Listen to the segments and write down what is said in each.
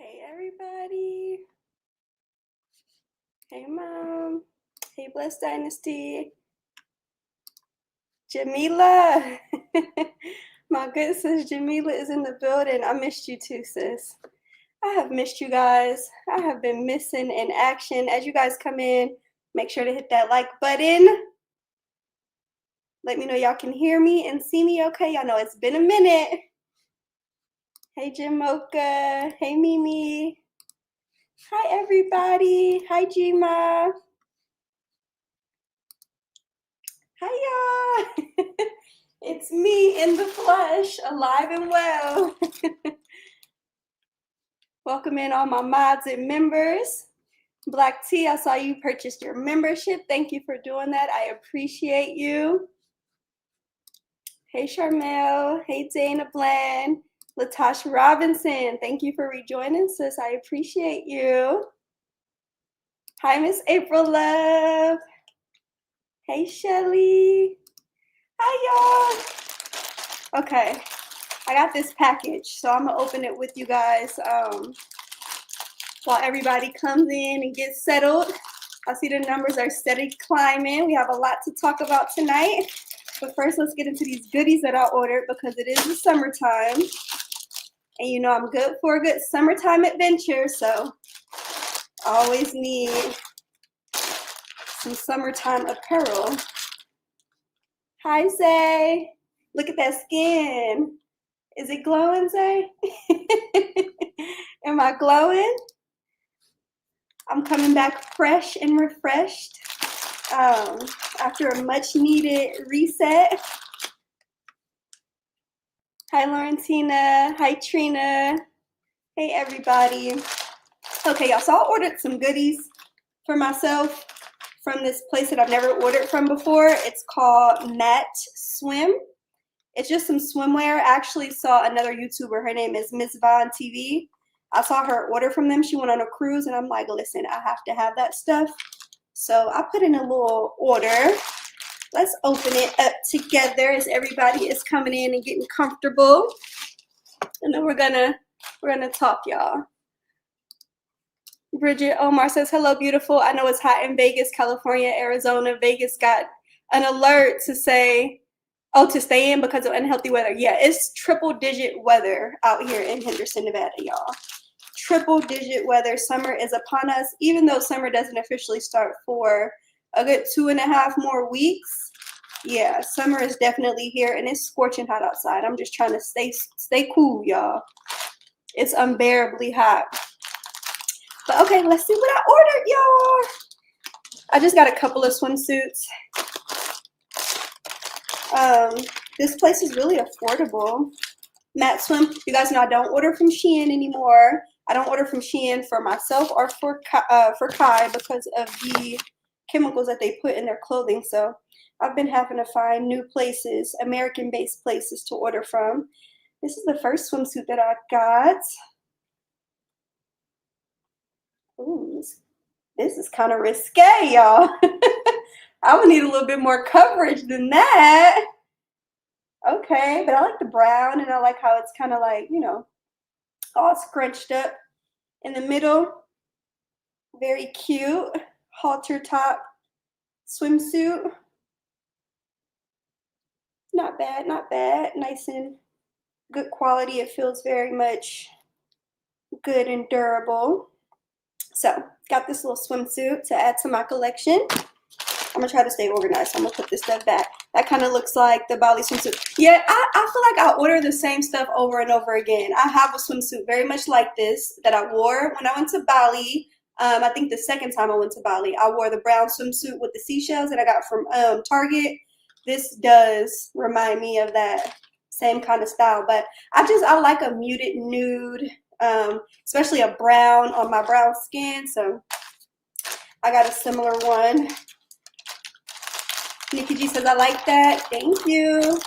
Hey everybody. Hey mom. Hey Blessed Dynasty. Jamila. My good sis Jamila is in the building. I missed you too, sis. I have missed you guys. I have been missing in action. As you guys come in, make sure to hit that like button. Let me know y'all can hear me and see me okay. Y'all know it's been a minute. Hey Jim Mocha. Hey Mimi. Hi everybody. Hi Jima. Hi y'all. It's me in the flesh, alive and well. Welcome in all my mods and members. Black T, I saw you purchased your membership. Thank you for doing that. I appreciate you. Hey Charmel. Hey Dana Bland. Latasha Robinson. Thank you for rejoining, sis. I appreciate you. Hi, Miss April Love. Hey Shelly. Hi y'all. Okay. I got this package, so I'm gonna open it with you guys while everybody comes in and gets settled. I see the numbers are steady climbing. We have a lot to talk about tonight. But first, let's get into these goodies that I ordered because it is the summertime. And you know I'm good for a good summertime adventure, so I always need some summertime apparel. Hi, Zay. Look at that skin. Is it glowing, Zay? Am I glowing? I'm coming back fresh and refreshed after a much needed reset. Hi, Laurentina. Hi, Trina. Hey, everybody. Okay, y'all, so I ordered some goodies for myself from this place that I've never ordered from before. It's called Matt Swim. It's just some swimwear. I actually saw another YouTuber. Her name is Miss Vaughn TV. I saw her order from them. She went on a cruise, and I'm like, listen, I have to have that stuff. So I put in a little order. Let's open it up together as everybody is coming in and getting comfortable. And then we're gonna talk, y'all. Bridget Omar says, hello, beautiful. I know it's hot in Vegas, California, Arizona. Vegas got an alert to say, oh, to stay in because of unhealthy weather. Yeah, it's triple-digit weather out here in Henderson, Nevada, y'all. Triple-digit weather. Summer is upon us, even though summer doesn't officially start for a good 2.5 more weeks. Yeah, summer is definitely here, and it's scorching hot outside. I'm just trying to stay cool, y'all. It's unbearably hot. But okay, let's see what I ordered, y'all. I just got a couple of swimsuits. This place is really affordable. Matt Swim, you guys know I don't order from Shein anymore. I don't order from Shein for myself or for Kai because of the chemicals that they put in their clothing. So I've been having to find new places, American-based places to order from. This is the first swimsuit that I got. Ooh, this is kind of risque, y'all. I would need a little bit more coverage than that. Okay, but I like the brown, and I like how it's kind of like, you know, all scrunched up in the middle. Very cute. Halter top swimsuit. Not bad, not bad. Nice and good quality. It feels very much good and durable. So, got this little swimsuit to add to my collection. I'm gonna try to stay organized. So I'm gonna put this stuff back. That kind of looks like the Bali swimsuit. Yeah, I feel like I order the same stuff over and over again. I have a swimsuit very much like this that I wore when I went to Bali. I think the second time I went to Bali, I wore the brown swimsuit with the seashells that I got from Target. This does remind me of that same kind of style, but I like a muted nude, especially a brown on my brown skin. So I got a similar one. Nikki G says, I like that. Thank you.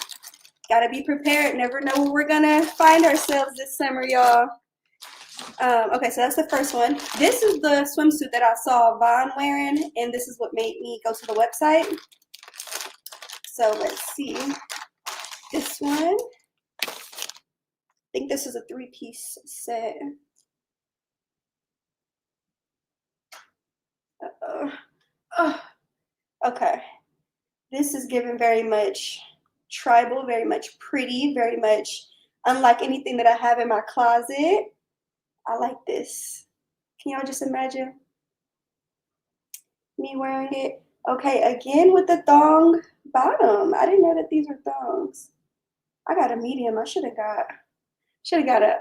Gotta be prepared. Never know where we're gonna find ourselves this summer, y'all. Okay, so that's the first one. This is the swimsuit that I saw Vaughn wearing, and this is what made me go to the website. So let's see. This one. I think this is a 3-piece set. Oh, okay. This is given very much tribal, very much pretty, very much unlike anything that I have in my closet. I like this. Can y'all just imagine me wearing it? Okay, again with the thong bottom. I didn't know that these were thongs. I got a medium. I should have got a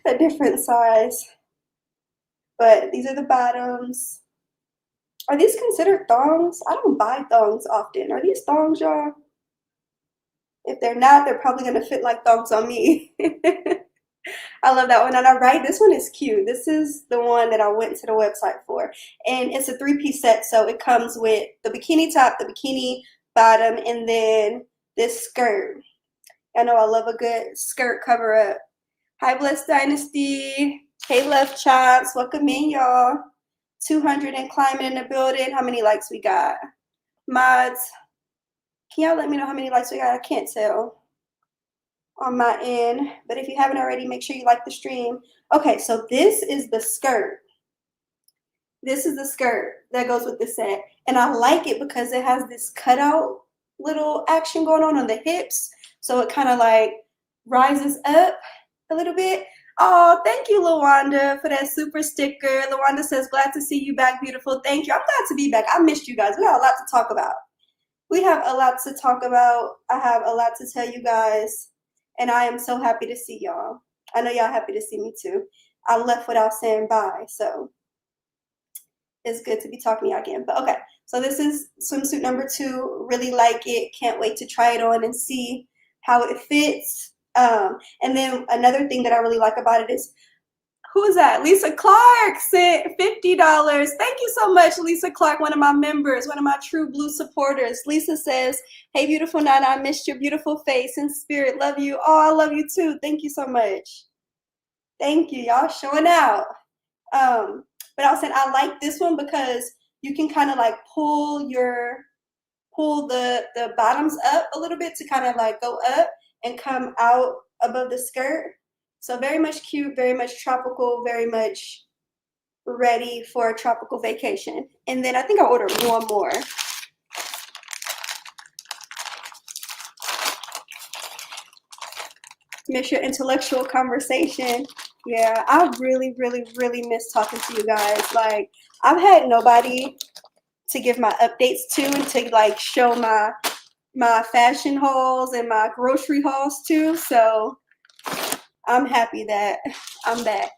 a different size. But these are the bottoms. Are these considered thongs? I don't buy thongs often. Are these thongs, y'all? If they're not, they're probably gonna fit like thongs on me. I love that one. And I'm right, this one is cute. This is the one that I went to the website for. And it's a three-piece set, so it comes with the bikini top, the bikini bottom, and then this skirt. I know I love a good skirt cover up. Hi, Blessed Dynasty. Hey, Love Chops. Welcome in, y'all. 200 and climbing in the building. How many likes we got? Mods, can y'all let me know how many likes we got? I can't tell on my end, but if you haven't already, make sure you like the stream. Okay, so this is the skirt. This is the skirt that goes with the set, and I like it because it has this cutout little action going on the hips, so it kind of like rises up a little bit. Oh, thank you, Lawanda, for that super sticker. Lawanda says, glad to see you back, beautiful. Thank you. I'm glad to be back. I missed you guys. We got a lot to talk about. We have a lot to talk about. I have a lot to tell you guys, and I am so happy to see y'all. I know y'all happy to see me too. I left without saying bye, so it's good to be talking to y'all again. But okay, so this is swimsuit number 2. Really like it. Can't wait to try it on and see how it fits. And then another thing that I really like about it is, who is that? Lisa Clark sent $50. Thank you so much, Lisa Clark, one of my members, one of my true blue supporters. Lisa says, hey, beautiful Nana, I missed your beautiful face and spirit. Love you. Oh, I love you too. Thank you so much. Thank you. Y'all showing out. But I was saying I like this one because you can kind of like pull the bottoms up a little bit to kind of like go up and come out above the skirt. So very much cute, very much tropical, very much ready for a tropical vacation. And then I think I ordered one more. Miss your intellectual conversation. Yeah, I really, really, really miss talking to you guys. Like, I've had nobody to give my updates to and to like show my fashion hauls and my grocery hauls too. So I'm happy that I'm back.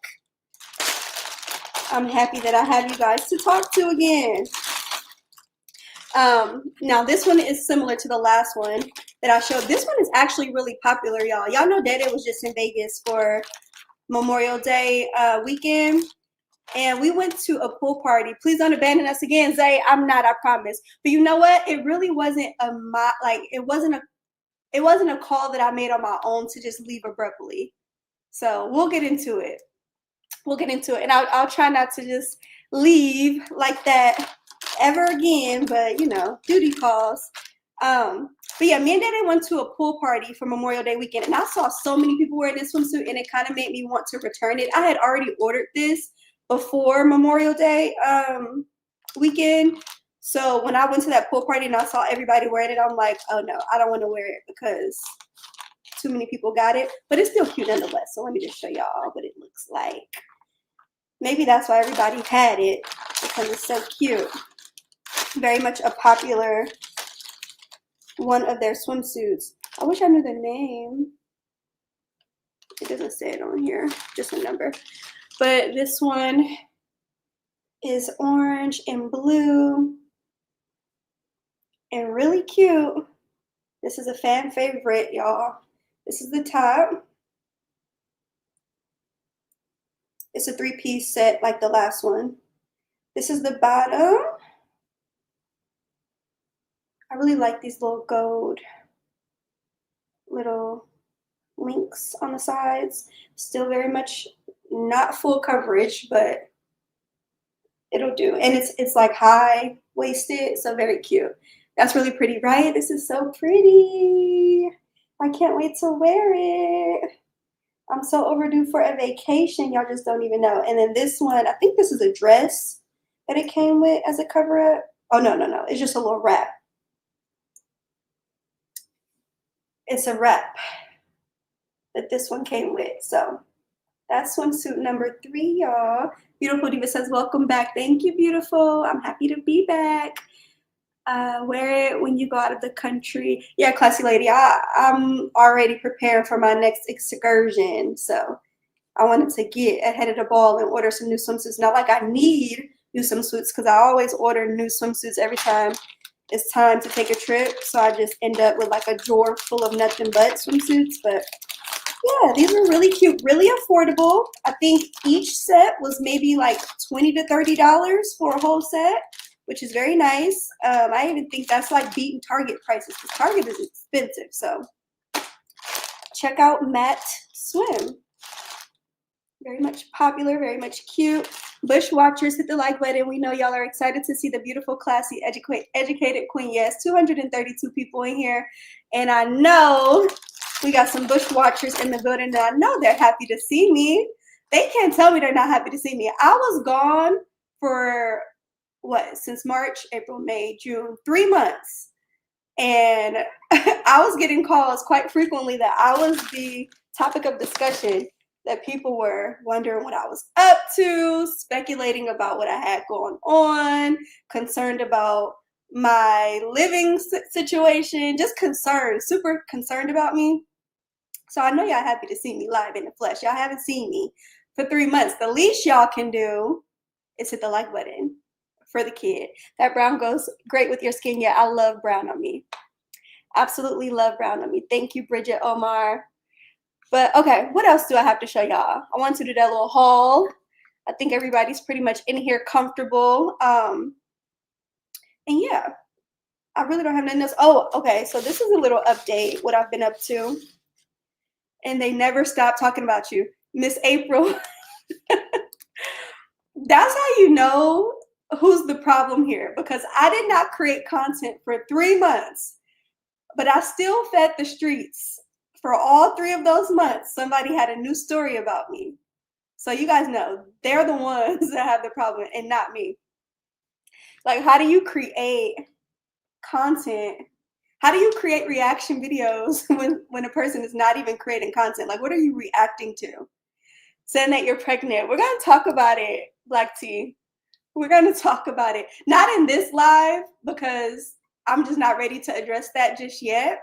I'm happy that I have you guys to talk to again. Now this one is similar to the last one that I showed. This one is actually really popular, y'all. Y'all know Dede was just in Vegas for Memorial Day weekend, and we went to a pool party. Please don't abandon us again, Zay. I'm not, I promise. But you know what? It really wasn't it wasn't a call that I made on my own to just leave abruptly. So we'll get into it. We'll get into it, and I'll try not to just leave like that ever again, but you know, duty calls. But yeah, me and Daddy went to a pool party for Memorial Day weekend, and I saw so many people wearing this swimsuit, and it kind of made me want to return it. I had already ordered this before Memorial Day weekend, so when I went to that pool party and I saw everybody wearing it, I'm like, oh no, I don't want to wear it because too many people got it, but it's still cute nonetheless. So let me just show y'all what it looks like. Maybe that's why everybody had it, because it's so cute. Very much a popular one of their swimsuits. I wish I knew the name. It doesn't say it on here, just a number. But this one is orange and blue and really cute. This is a fan favorite, y'all. This is the top. It's a 3-piece set like the last one. This is the bottom. I really like these little gold little links on the sides. Still very much not full coverage, but it'll do. And it's like high waisted, so very cute. That's really pretty, right? This is so pretty. I can't wait to wear it. I'm so overdue for a vacation. Y'all just don't even know. And then this one, I think this is a dress that it came with as a cover up. Oh, no, no, no. It's just a little wrap. It's a wrap that this one came with. So that's swimsuit number 3, y'all. Beautiful Diva says, welcome back. Thank you, beautiful. I'm happy to be back. Wear it when you go out of the country. Yeah, classy lady. I'm already preparing for my next excursion. So I wanted to get ahead of the ball and order some new swimsuits. Not like I need new swimsuits, because I always order new swimsuits every time it's time to take a trip. So I just end up with like a drawer full of nothing but swimsuits. But yeah, these are really cute, really affordable. I think each set was maybe like $20 to $30 for a whole set, which is very nice. I even think that's like beating Target prices, because Target is expensive. So check out Matte Swim. Very much popular, very much cute. Bush watchers, hit the like button. We know y'all are excited to see the beautiful, classy, educated queen. Yes, 232 people in here. And I know we got some Bush watchers in the building, and I know they're happy to see me. They can't tell me they're not happy to see me. I was gone for what, since March, April, May, June, 3 months. And I was getting calls quite frequently that I was the topic of discussion, that people were wondering what I was up to, speculating about what I had going on, concerned about my living situation, just concerned, super concerned about me. So I know y'all happy to see me live in the flesh. Y'all haven't seen me for 3 months. The least y'all can do is hit the like button for the kid. That brown goes great with your skin. Yeah, I love brown on me. Absolutely love brown on me. Thank you, Bridget Omar. But okay, what else do I have to show y'all? I want to do that little haul. I think everybody's pretty much in here comfortable. And yeah, I really don't have nothing else. Oh, okay, so this is a little update, what I've been up to. And they never stop talking about you. Miss April. That's how you know who's the problem here, because I did not create content for 3 months, but I still fed the streets. For all 3 of those months, somebody had a new story about me. So you guys know they're the ones that have the problem and not me. Like, how do you create content? How do you create reaction videos when a person is not even creating content? Like, what are you reacting to? Saying that you're pregnant. We're going to talk about it, Black T. We're going to talk about it. Not in this live, because I'm just not ready to address that just yet.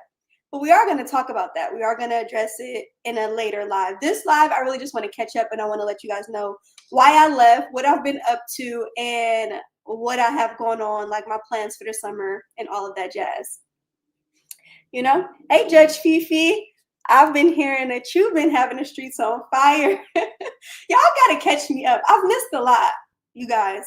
But we are going to talk about that. We are going to address it in a later live. This live, I really just want to catch up, and I want to let you guys know why I left, what I've been up to, and what I have going on, like my plans for the summer and all of that jazz. You know? Hey, Judge Fifi. I've been hearing that you've been having the streets on fire. Y'all got to catch me up. I've missed a lot, you guys.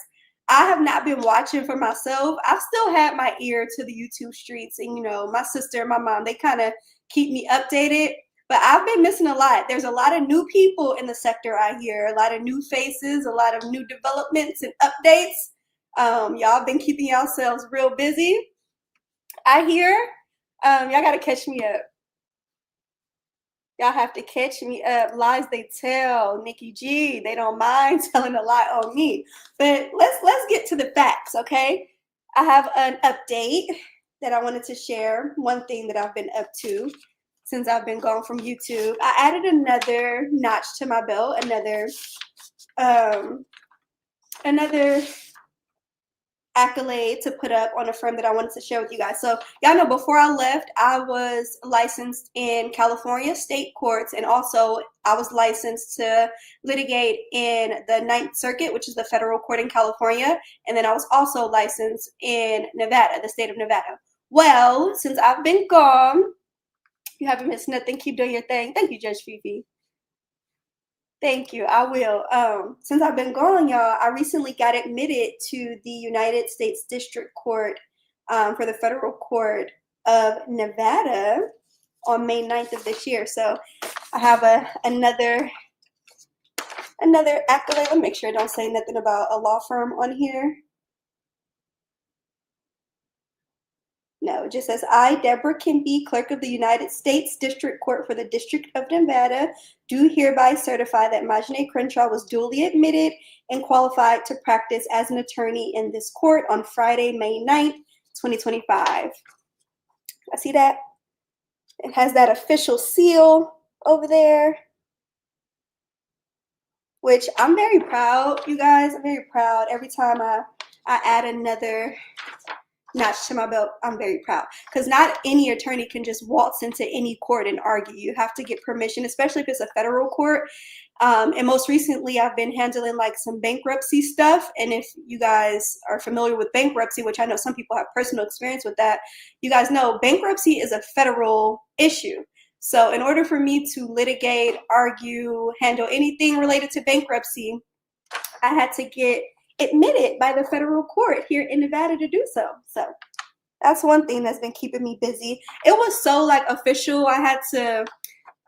I have not been watching for myself. I've still had my ear to the YouTube streets, and you know, my sister and my mom, they kind of keep me updated, but I've been missing a lot. There's a lot of new people in the sector, I hear, a lot of new faces, a lot of new developments and updates. Y'all been keeping yourselves real busy, I hear. Y'all got to catch me up. Y'all have to catch me up. Lies they tell, Nikki G. They don't mind telling a lie on me. But let's get to the facts, okay? I have an update that I wanted to share. One thing that I've been up to since I've been gone from YouTube. I added another notch to my belt, another accolade to put up on a firm that I wanted to share with you guys. So y'all know before I left, I was licensed in California state courts, and also I was licensed to litigate in the Ninth Circuit, which is the federal court in California, and then I was also licensed in Nevada, the state of Nevada. Well, since I've been gone, you haven't missed nothing. Keep doing your thing. Thank you, Judge Fifi. Thank you. I will. Since I've been gone, y'all, I recently got admitted to the United States District Court for the Federal Court of Nevada on May 9th of this year. So I have another accolade. Let me make sure I don't say nothing about a law firm on here. No, it just says, I, Deborah Kimby, Clerk of the United States District Court for the District of Nevada, do hereby certify that Majane Crenshaw was duly admitted and qualified to practice as an attorney in this court on Friday, May 9th, 2025. I see that. It has that official seal over there, which I'm very proud, you guys. I'm very proud. Every time I add another notch to my belt, I'm very proud, because not any attorney can just waltz into any court and argue. You have to get permission, especially if it's a federal court. And most recently, I've been handling like some bankruptcy stuff. And if you guys are familiar with bankruptcy, which I know some people have personal experience with that, you guys know bankruptcy is a federal issue. So in order for me to litigate, argue, handle anything related to bankruptcy, I had to get admitted by the federal court here in Nevada to do so. So that's one thing that's been keeping me busy. It was so like official. I had to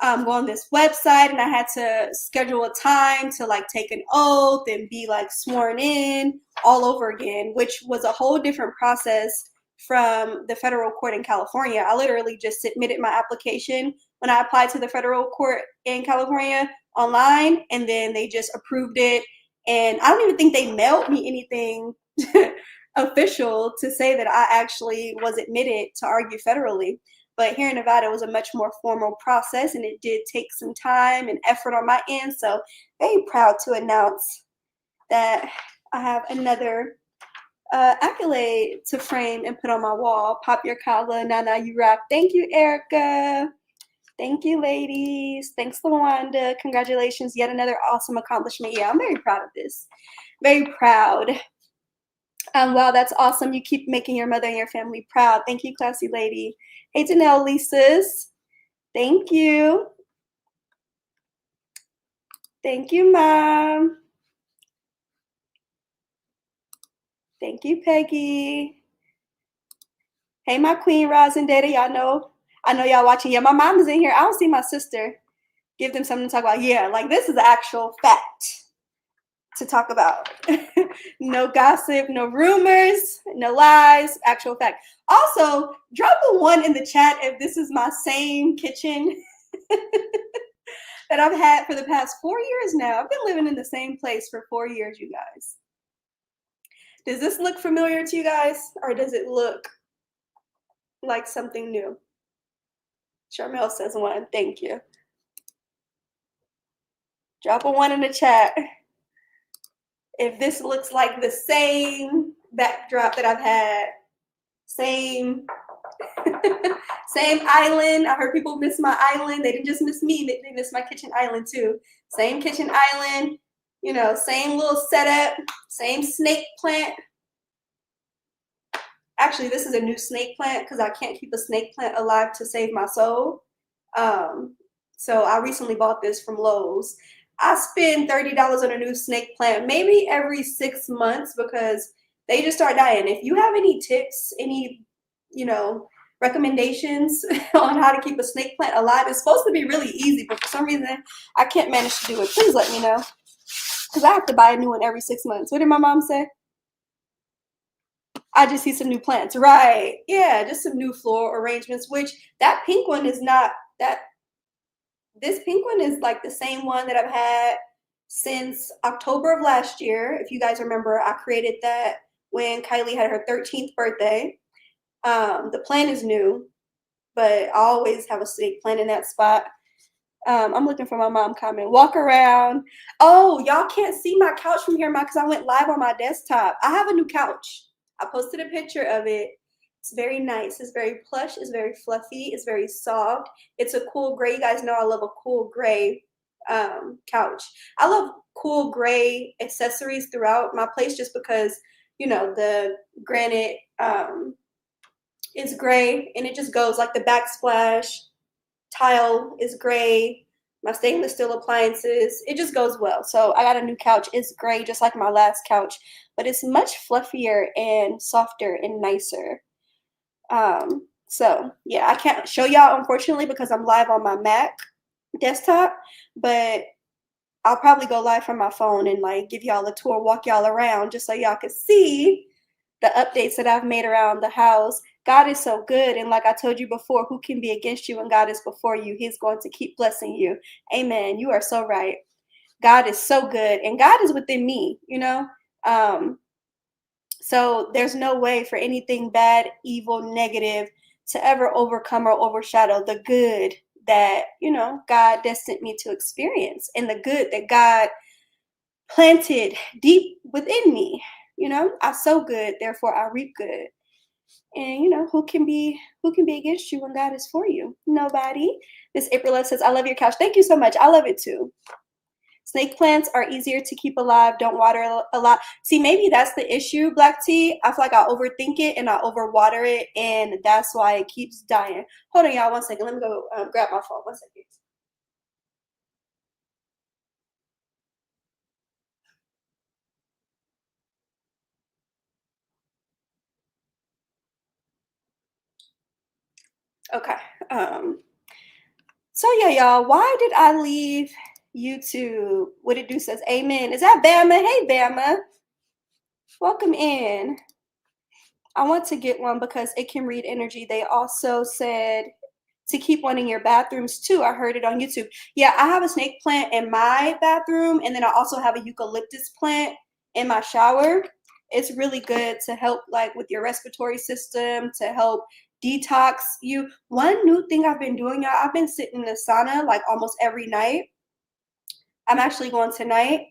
go on this website, and I had to schedule a time to like take an oath and be like sworn in all over again, which was a whole different process from the federal court in California. I literally just submitted my application when I applied to the federal court in California online, and then they just approved it. And I don't even think they mailed me anything official to say that I actually was admitted to argue federally. But here in Nevada, it was a much more formal process, and it did take some time and effort on my end. So very proud to announce that I have another accolade to frame and put on my wall. Pop your collar, Nana, you rock. Thank you, Erica. Thank you, ladies. Thanks, LaWanda. Congratulations. Yet another awesome accomplishment. Yeah, I'm very proud of this. Very proud. Wow, that's awesome. You keep making your mother and your family proud. Thank you, classy lady. Hey, Janelle, Lisa's. Thank you. Thank you, Mom. Thank you, Peggy. Hey, my queen, Roz and Data. Y'all know, I know y'all watching. Yeah, my mom is in here. I don't see my sister. Give them something to talk about. Yeah, like this is actual fact to talk about. No gossip, no rumors, no lies, actual fact. Also, drop a 1 in the chat if this is my same kitchen that I've had for the past 4 years now. I've been living in the same place for 4 years, you guys. Does this look familiar to you guys, or does it look like something new? Charmel says 1. Thank you. Drop a 1 in the chat if this looks like the same backdrop that I've had. Same same island. I heard people miss my island. They didn't just miss me, they missed my kitchen island too. Same kitchen island, you know, same little setup, same snake plant. Actually, this is a new snake plant because I can't keep a snake plant alive to save my soul. So I recently bought this from Lowe's. I spend $30 on a new snake plant maybe every 6 months because they just start dying. If you have any tips, any, you know, recommendations on how to keep a snake plant alive, it's supposed to be really easy, but for some reason I can't manage to do it. Please let me know, because I have to buy a new one every 6 months. What did my mom say? I just see some new plants. Right. Yeah, just some new floral arrangements, which that pink one is not that. This pink one is like the same one that I've had since October of last year. If you guys remember, I created that when Kylie had her 13th birthday. The plant is new, but I always have a snake plant in that spot. I'm looking for my mom comment. Walk around. Oh, y'all can't see my couch from here, because I went live on my desktop. I have a new couch. I posted a picture of it. It's very nice. It's very plush. It's very fluffy. It's very soft. It's a cool gray. You guys know I love a cool gray couch. I love cool gray accessories throughout my place just because, you know, the granite is gray and it just goes, like the backsplash tile is gray. My stainless steel appliances, it just goes well. So I got a new couch. It's gray, just like my last couch, but it's much fluffier and softer and nicer. So yeah, I can't show y'all, unfortunately, because I'm live on my Mac desktop, but I'll probably go live from my phone and like give y'all a tour, walk y'all around just so y'all can see the updates that I've made around the house. God is so good. And like I told you before, who can be against you when God is before you? He's going to keep blessing you. Amen. You are so right. God is so good. And God is within me, you know? Um, so there's no way for anything bad, evil, negative to ever overcome or overshadow the good that, you know, God destined me to experience and the good that God planted deep within me. You know, I sow good, therefore I reap good. And you know, who can be against you when God is for you? Nobody. This April says, I love your couch. Thank you so much. I love it too. Snake plants are easier to keep alive. Don't water a lot. See, maybe that's the issue, Black Tea. I feel like I overthink it and I overwater it, and that's why it keeps dying. Hold on, y'all. 1 second. Let me go grab my phone. 1 second. Okay. So yeah, y'all. Why did I leave YouTube? What it do says, Amen. Is that Bama? Hey, Bama. Welcome in. I want to get one because it can read energy. They also said to keep one in your bathrooms too. I heard it on YouTube. Yeah, I have a snake plant in my bathroom, and then I also have a eucalyptus plant in my shower. It's really good to help like with your respiratory system, to help detox you. One new thing I've been doing, y'all, I've been sitting in the sauna like almost every night. I'm actually going tonight.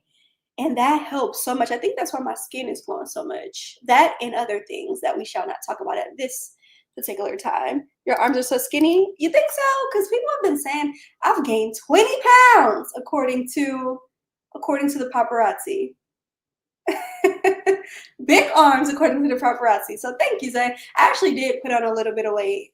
And that helps so much. I think that's why my skin is glowing so much. That and other things that we shall not talk about at this particular time. Your arms are so skinny. You think so? Because people have been saying I've gained 20 pounds according to the paparazzi. Big arms according to the paparazzi. So thank you, Zay. I actually did put on a little bit of weight.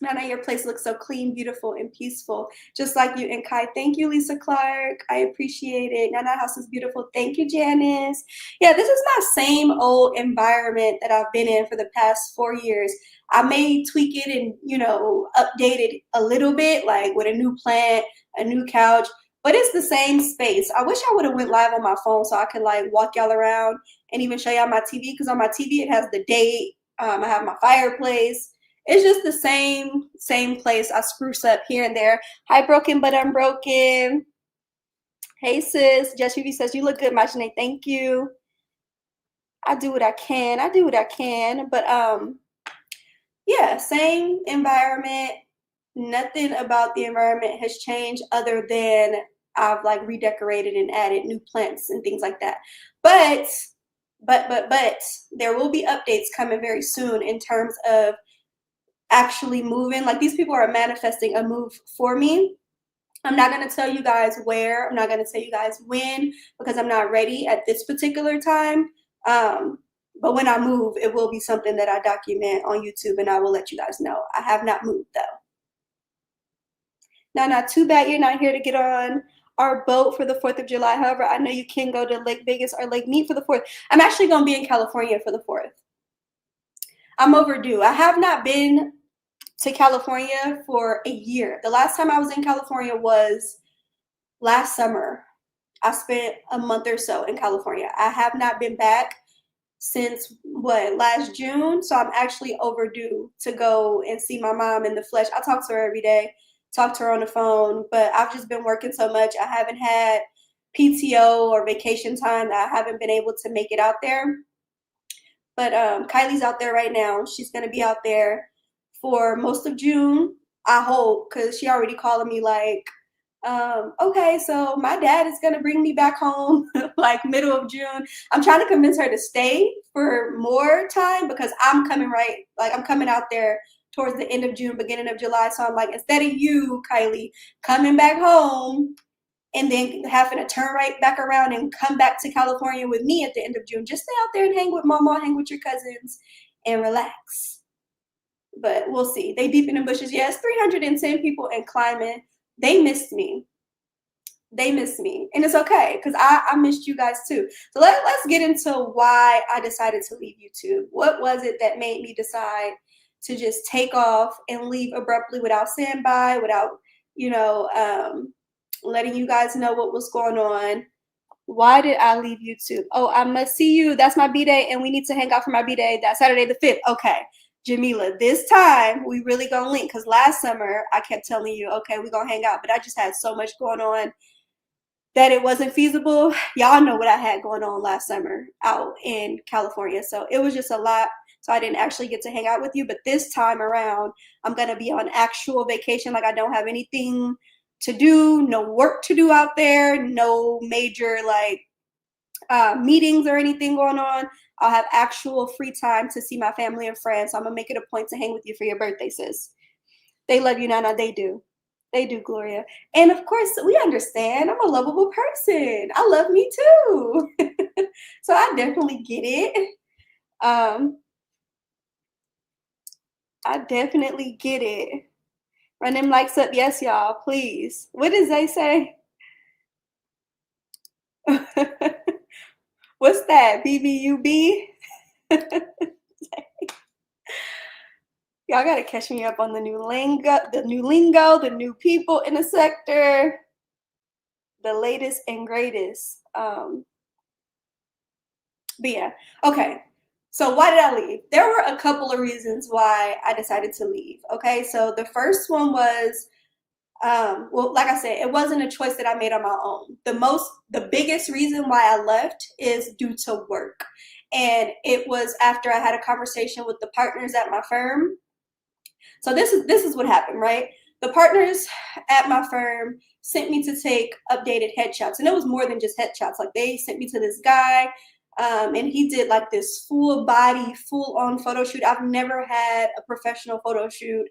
Nana, your place looks so clean, beautiful, and peaceful, just like you and Kai. Thank you, Lisa Clark. I appreciate it. Nana house is beautiful. Thank you, Janice. Yeah, this is my same old environment that I've been in for the past 4 years. I may tweak it and, you know, update it a little bit, like with a new plant, a new couch, but it's the same space. I wish I would have went live on my phone so I could like walk y'all around and even show y'all my TV, because on my TV it has the date. I have my fireplace. It's just the same place. I spruce up here and there. Hi, broken but unbroken. Hey, sis. Jess UV says, you look good, Machine. Thank you. I do what I can. I do what I can. But yeah, same environment. Nothing about the environment has changed other than I've like redecorated and added new plants and things like that. But there will be updates coming very soon in terms of actually moving. Like, these people are manifesting a move for me. I'm not going to tell you guys where. I'm not going to tell you guys when, because I'm not ready at this particular time. But when I move, it will be something that I document on YouTube, and I will let you guys know. I have not moved though. Now, not too bad you're not here to get on our boat for the 4th of July. However, I know you can go to Lake Vegas or Lake Mead for the 4th. I'm actually going to be in California for the 4th. I'm overdue. I have not been to California for a year. The last time I was in California was last summer. I spent a month or so in California. I have not been back since last June. So I'm actually overdue to go and see my mom in the flesh. I talk to her every day, talk to her on the phone, but I've just been working so much. I haven't had PTO or vacation time that I haven't been able to make it out there. But Kylie's out there right now. She's going to be out there for most of June, I hope, because she already calling me like, okay, so my dad is going to bring me back home like middle of June. I'm trying to convince her to stay for more time because I'm coming I'm coming out there towards the end of June, beginning of July. So I'm like, instead of you, Kylie, coming back home and then having to turn right back around and come back to California with me at the end of June, just stay out there and hang with mama, hang with your cousins, and relax. But we'll see. They deep in the bushes. Yes, 310 people and climbing. They missed me. They missed me. And it's okay, because I missed you guys too. So let's get into why I decided to leave YouTube. What was it that made me decide to just take off and leave abruptly without saying bye, without, letting you guys know what was going on? Why did I leave YouTube? Oh, I must see you. That's my B-day, and we need to hang out for my B-day. That's Saturday the 5th. Okay. Jamila, this time we really gonna link, because last summer I kept telling you, okay, we're gonna hang out, but I just had so much going on that it wasn't feasible. Y'all know what I had going on last summer out in California. So it was just a lot. So I didn't actually get to hang out with you. But this time around, I'm going to be on actual vacation. Like, I don't have anything to do, no work to do out there, no major like meetings or anything going on. I'll have actual free time to see my family and friends. So I'm going to make it a point to hang with you for your birthday, sis. They love you, Nana. They do. They do, Gloria. And of course, we understand. I'm a lovable person. I love me too. So I definitely get it. I definitely get it. Run them likes up. Yes, y'all. Please. What does they say? What's that? BBUB? Y'all gotta catch me up on the new lingo, the new people in the sector, the latest and greatest. But yeah, okay. So why did I leave? There were a couple of reasons why I decided to leave. Okay, so the first one was, well, like I said, it wasn't a choice that I made on my own. The biggest reason why I left is due to work, and it was after I had a conversation with the partners at my firm. So this is what happened, right? The partners at my firm sent me to take updated headshots, and it was more than just headshots. Like, they sent me to this guy, and he did like this full body, full on photo shoot. I've never had a professional photo shoot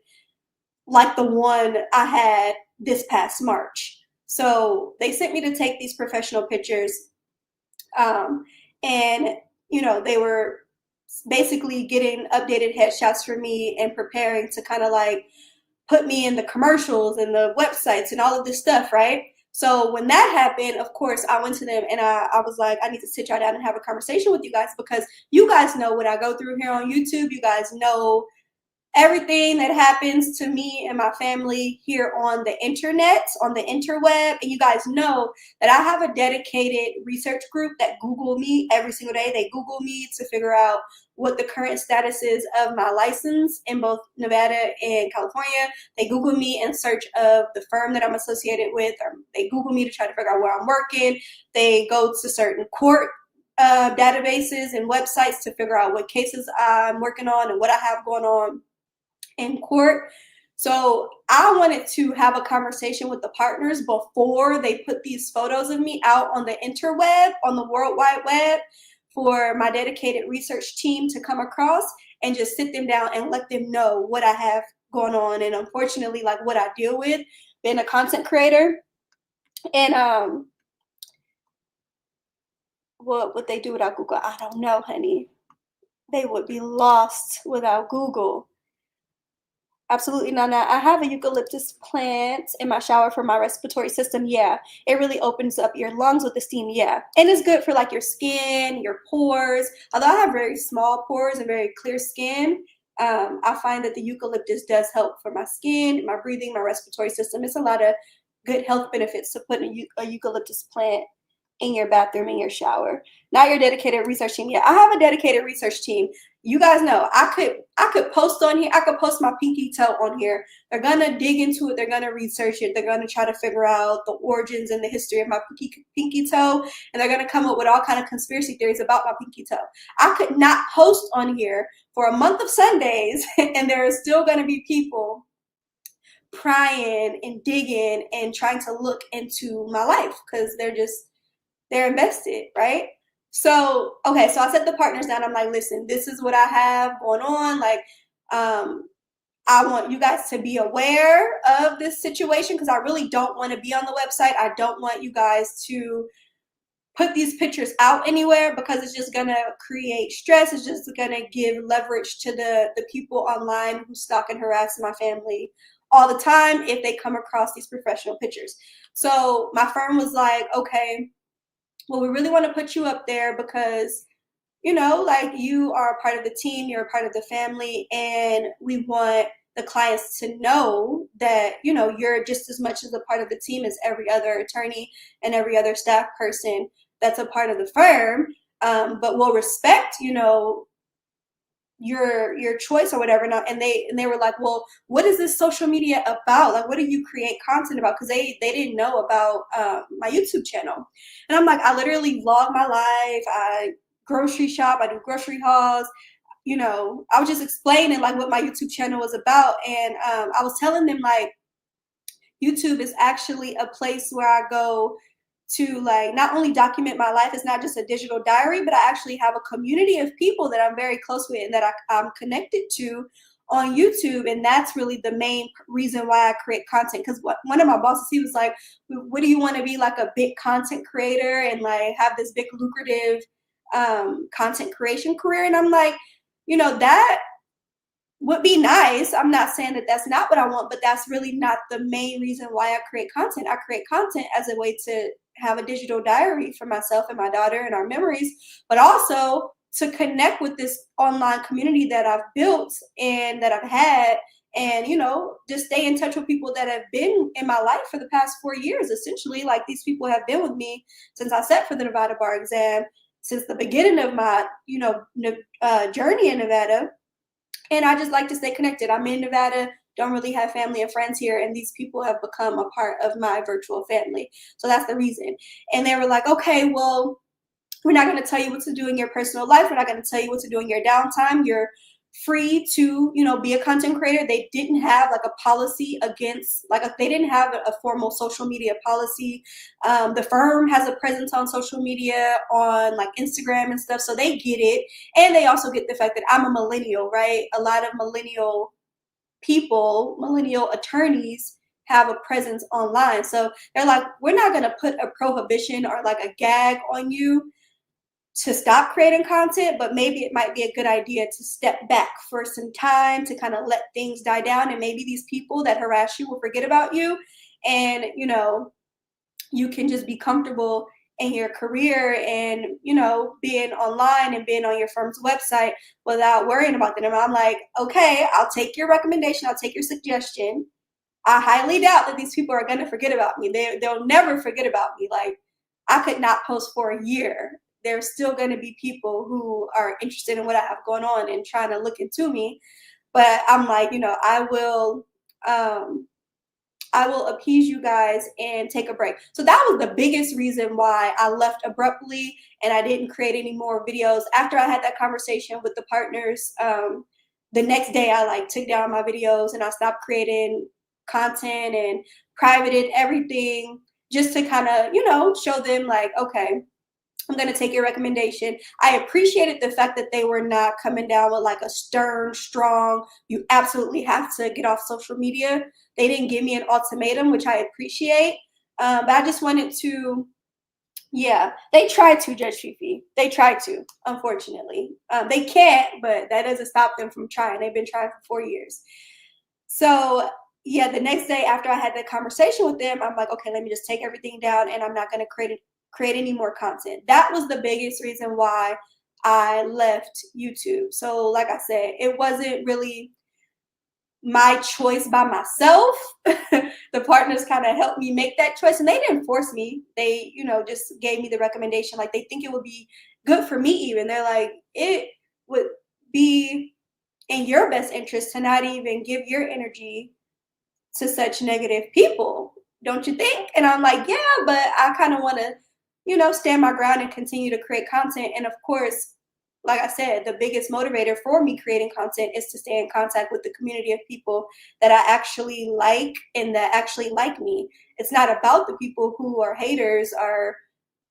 like the one I had this past March. So they sent me to take these professional pictures, and they were basically getting updated headshots for me and preparing to kind of like put me in the commercials and the websites and all of this stuff, right? So when that happened, of course, I went to them and I was like, I need to sit y'all down and have a conversation with you guys, because you guys know what I go through here on YouTube. You guys know everything that happens to me and my family here on the internet, on the interweb. And you guys know that I have a dedicated research group that Google me every single day. They Google me to figure out what the current status is of my license in both Nevada and California. They Google me in search of the firm that I'm associated with, or they Google me to try to figure out where I'm working. They go to certain court databases and websites to figure out what cases I'm working on and what I have going on in court. So I wanted to have a conversation with the partners before they put these photos of me out on the interweb, on the World Wide Web, for my dedicated research team to come across and just sit them down and let them know what I have going on, and unfortunately, like, what I deal with being a content creator. And what would they do without Google? I don't know, honey. They would be lost without Google. Absolutely, Nana. I have a eucalyptus plant in my shower for my respiratory system. Yeah, it really opens up your lungs with the steam. Yeah, and it's good for like your skin, your pores. Although I have very small pores and very clear skin, I find that the eucalyptus does help for my skin, my breathing, my respiratory system. It's a lot of good health benefits to put a eucalyptus plant in your bathroom, in your shower. Not your dedicated research team. Yeah, I have a dedicated research team. You guys know I could post on here. I could post my pinky toe on here. They're gonna dig into it. They're gonna research it. They're gonna try to figure out the origins and the history of my pinky toe, and they're gonna come up with all kind of conspiracy theories about my pinky toe. I could not post on here for a month of Sundays, and there are still gonna be people prying and digging and trying to look into my life, because they're invested, right? So, okay, so I set the partners down. I'm like, listen, this is what I have going on. Like, I want you guys to be aware of this situation, because I really don't want to be on the website. I don't want you guys to put these pictures out anywhere, because it's just going to create stress. It's just going to give leverage to the people online who stalk and harass my family all the time if they come across these professional pictures. So my firm was like, okay, well, we really want to put you up there because, like, you are a part of the team, you're a part of the family, and we want the clients to know that, you're just as much as a part of the team as every other attorney and every other staff person. that's a part of the firm, but will respect, you know, your choice or whatever. And they were like, well, what is this social media about? Like, what do you create content about? Because they didn't know about my YouTube channel. And I'm like, I literally vlog my life. I grocery shop. I do grocery hauls. You know, I was just explaining like what my YouTube channel was about. And I was telling them like, YouTube is actually a place where I go to like not only document my life. It's not just a digital diary, but I actually have a community of people that I'm very close with and that I'm connected to on YouTube. And that's really the main reason why I create content. Because one of my bosses, he was like, what do you want to be, like a big content creator and like have this big lucrative content creation career? And I'm like, you know, that would be nice. I'm not saying that that's not what I want, but that's really not the main reason why I create content. I create content as a way to have a digital diary for myself and my daughter and our memories, but also to connect with this online community that I've built and that I've had, and, you know, just stay in touch with people that have been in my life for the past 4 years. Essentially, like, these people have been with me since I sat for the Nevada bar exam, since the beginning of my, you know, journey in Nevada. And I just like to stay connected. I'm in Nevada, don't really have family and friends here, and these people have become a part of my virtual family. So that's the reason. And they were like, okay, well, we're not going to tell you what to do in your personal life. We're not going to tell you what to do in your downtime. You're free to, you know, be a content creator. They didn't have like a policy against, like, they didn't have a formal social media policy. The firm has a presence on social media, on like Instagram and stuff, so they get it. And they also get the fact that I'm a millennial, right? A lot of millennial people, millennial attorneys, have a presence online. So they're like, we're not going to put a prohibition or like a gag on you to stop creating content, but maybe it might be a good idea to step back for some time to kind of let things die down, and maybe these people that harass you will forget about you, and, you know, you can just be comfortable in your career and, you know, being online and being on your firm's website without worrying about them. And I'm like, okay, I'll take your recommendation, I'll take your suggestion. I highly doubt that these people are going to forget about me. They'll never forget about me. Like, I could not post for a year. There's still going to be people who are interested in what I have going on and trying to look into me. But I'm like, you know, I will appease you guys and take a break. So that was the biggest reason why I left abruptly and I didn't create any more videos. After I had that conversation with the partners, the next day I like took down my videos and I stopped creating content and privated everything, just to kind of, you know, show them like, okay, I'm going to take your recommendation. I appreciated the fact that they were not coming down with like a stern, strong, you absolutely have to get off social media. They didn't give me an ultimatum, which I appreciate. But I just wanted to, yeah, they tried to, Judge Fifi. They tried to, unfortunately. They can't, but that doesn't stop them from trying. They've been trying for 4 years. So yeah, the next day after I had that conversation with them, I'm like, okay, let me just take everything down and I'm not going to create any more content. That was the biggest reason why I left YouTube. So like I said, it wasn't really my choice by myself. The partners kind of helped me make that choice, and they didn't force me. They, you know, just gave me the recommendation. Like, they think it would be good for me even. They're like, it would be in your best interest to not even give your energy to such negative people, don't you think? And I'm like, yeah, but I kind of want to, you know, stand my ground and continue to create content. And of course, like I said, the biggest motivator for me creating content is to stay in contact with the community of people that I actually like and that actually like me. It's not about the people who are haters or,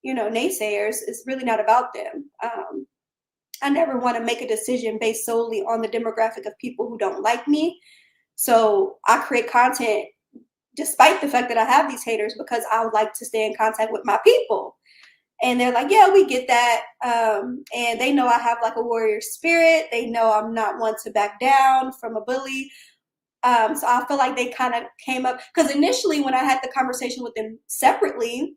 you know, naysayers. It's really not about them. I never want to make a decision based solely on the demographic of people who don't like me. So I create content despite the fact that I have these haters, because I would like to stay in contact with my people. And they're like, yeah, we get that. And they know I have like a warrior spirit. They know I'm not one to back down from a bully. So I feel like they kind of came up, because initially when I had the conversation with them separately,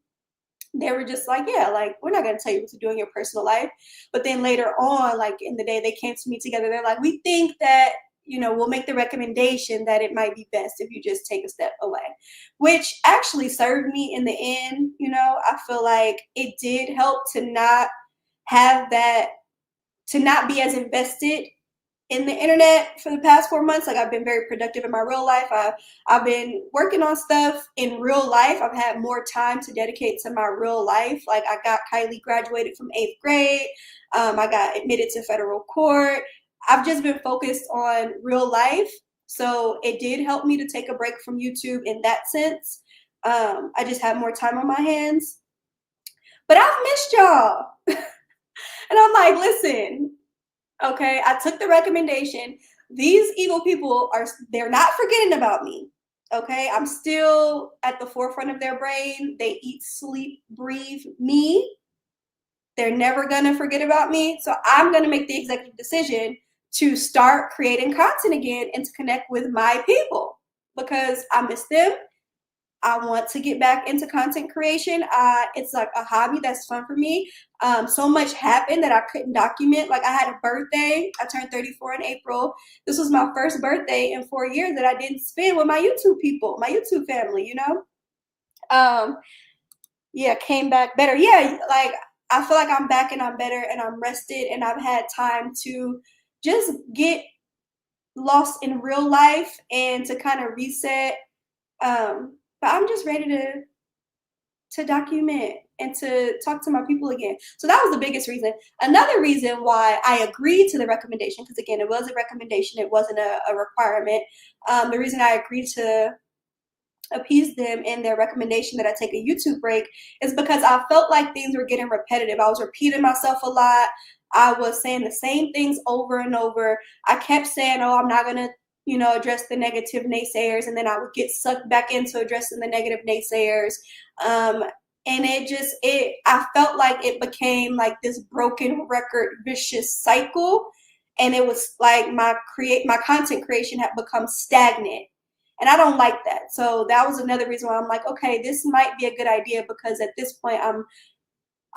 they were just like, yeah, like, we're not going to tell you what to do in your personal life. But then later on, like in the day, they came to me together. They're like, we think that will make the recommendation that it might be best if you just take a step away, which actually served me in the end. I feel like it did help to not have that, to not be as invested in the internet for the past 4 months. Like, I've been very productive in my real life. I've been working on stuff in real life. I've had more time to dedicate to my real life. Like, I got Kylie graduated from 8th grade. I got admitted to federal court. I've just been focused on real life. So it did help me to take a break from YouTube in that sense. I just had more time on my hands. But I've missed y'all. And I'm like, listen, okay, I took the recommendation. These evil people they're not forgetting about me. Okay, I'm still at the forefront of their brain. They eat, sleep, breathe me. They're never gonna forget about me. So I'm gonna make the executive decision to start creating content again and to connect with my people because I miss them. I want to get back into content creation. It's like a hobby that's fun for me. So much happened that I couldn't document. Like, I had a birthday. I turned 34 in April. This was my first birthday in 4 years that I didn't spend with my YouTube people, my YouTube family, Yeah, came back better. Yeah, like, I feel like I'm back and I'm better and I'm rested and I've had time to just get lost in real life and to kind of reset. But I'm just ready to document and to talk to my people again. So that was the biggest reason. Another reason why I agreed to the recommendation, because again, it was a recommendation, it wasn't a requirement. The reason I agreed to appease them in their recommendation that I take a YouTube break is because I felt like things were getting repetitive. I was repeating myself a lot. I was saying the same things over and over. I kept saying, oh, I'm not going to address the negative naysayers, and then I would get sucked back into addressing the negative naysayers. And I felt like it became like this broken record, vicious cycle. And it was like my content creation had become stagnant. And I don't like that. So that was another reason why I'm like, okay, this might be a good idea because at this point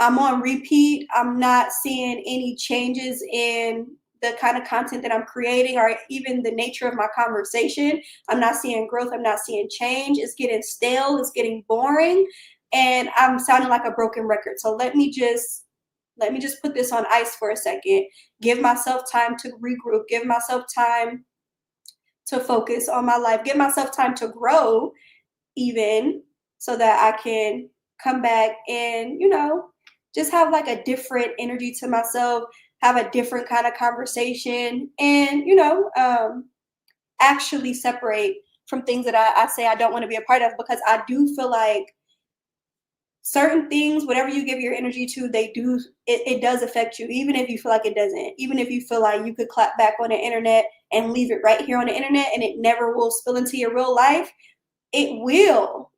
I'm on repeat. I'm not seeing any changes in the kind of content that I'm creating or even the nature of my conversation. I'm not seeing growth. I'm not seeing change. It's getting stale. It's getting boring. And I'm sounding like a broken record. So let me just put this on ice for a second. Give myself time to regroup. Give myself time to focus on my life. Give myself time to grow even so that I can come back and, just have like a different energy to myself, have a different kind of conversation, and actually separate from things that I say I don't want to be a part of, because I do feel like certain things, whatever you give your energy to, it does affect you, even if you feel like it doesn't. Even if you feel like you could clap back on the internet and leave it right here on the internet and it never will spill into your real life, it will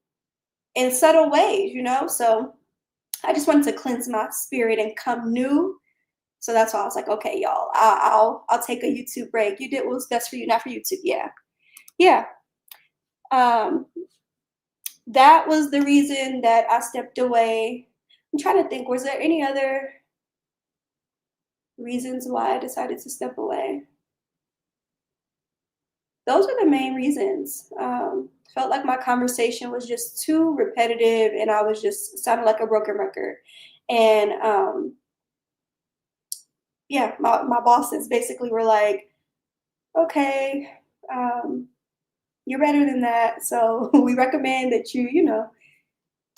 in subtle ways, So I just wanted to cleanse my spirit and come new. So that's why I was like, okay, y'all, I'll take a YouTube break. You did what was best for you, not for YouTube. Yeah. That was the reason that I stepped away. I'm trying to think, was there any other reasons why I decided to step away? Those are the main reasons. Felt like my conversation was just too repetitive and I was just sounding like a broken record. And yeah, my bosses basically were like, okay, you're better than that. So we recommend that you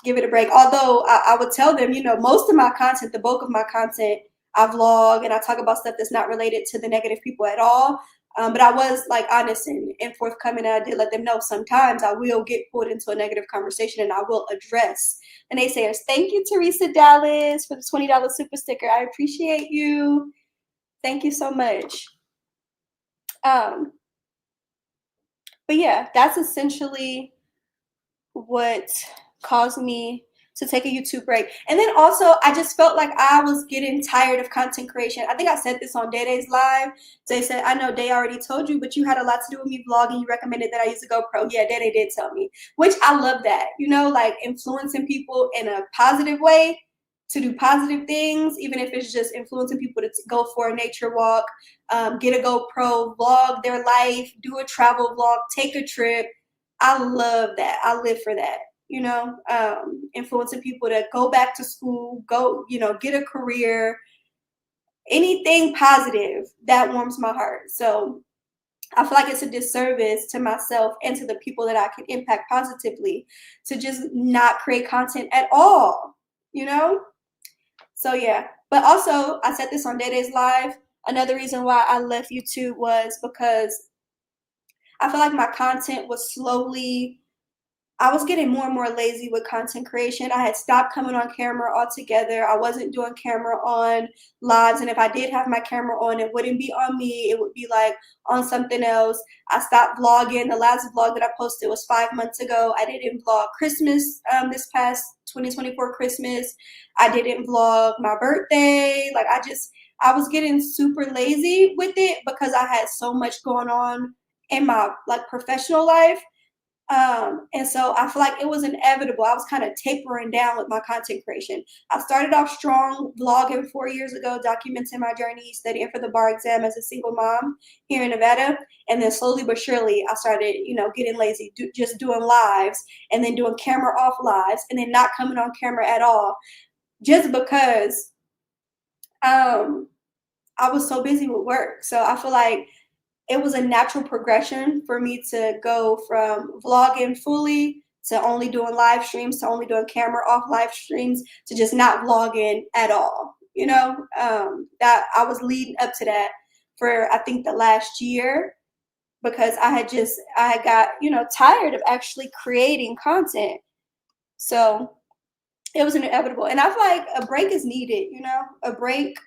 give it a break. Although I would tell them, most of my content, the bulk of my content, I vlog and I talk about stuff that's not related to the negative people at all. But I was like honest and forthcoming, and I did let them know sometimes I will get pulled into a negative conversation and I will address the naysayers. Thank you, Teresa Dallas, for the $20 super sticker. I appreciate you. Thank you so much. But yeah, that's essentially what caused me to take a YouTube break. And then also, I just felt like I was getting tired of content creation. I think I said this on Day Day's live. They said, I know Day already told you, but you had a lot to do with me vlogging. You recommended that I use a GoPro. Yeah, Day Day did tell me, which I love that. Like influencing people in a positive way. to do positive things, even if it's just influencing people to go for a nature walk, get a GoPro, vlog their life, do a travel vlog, take a trip. I love that. I live for that. Influencing people to go back to school, go, get a career, anything positive that warms my heart. So I feel like it's a disservice to myself and to the people that I can impact positively to just not create content at all, So yeah, but also I said this on Day Day's Live. Another reason why I left YouTube was because I feel like my content was I was getting more and more lazy with content creation. I had stopped coming on camera altogether. I wasn't doing camera on lives. And if I did have my camera on, it wouldn't be on me. It would be like on something else. I stopped vlogging. The last vlog that I posted was 5 months ago. I didn't vlog Christmas this past 2024 Christmas. I didn't vlog my birthday. I was getting super lazy with it because I had so much going on in my professional life. And so I feel like it was inevitable. I was kind of tapering down with my content creation. I started off strong vlogging 4 years ago, documenting my journey, studying for the bar exam as a single mom here in Nevada. And then slowly but surely, I started, getting lazy, just doing lives and then doing camera off lives and then not coming on camera at all, just because I was so busy with work. So I feel like it was a natural progression for me to go from vlogging fully to only doing live streams to only doing camera off live streams to just not vlogging at all. That I was leading up to that for I think the last year because I got, tired of actually creating content. So it was inevitable. And I feel like a break is needed, a break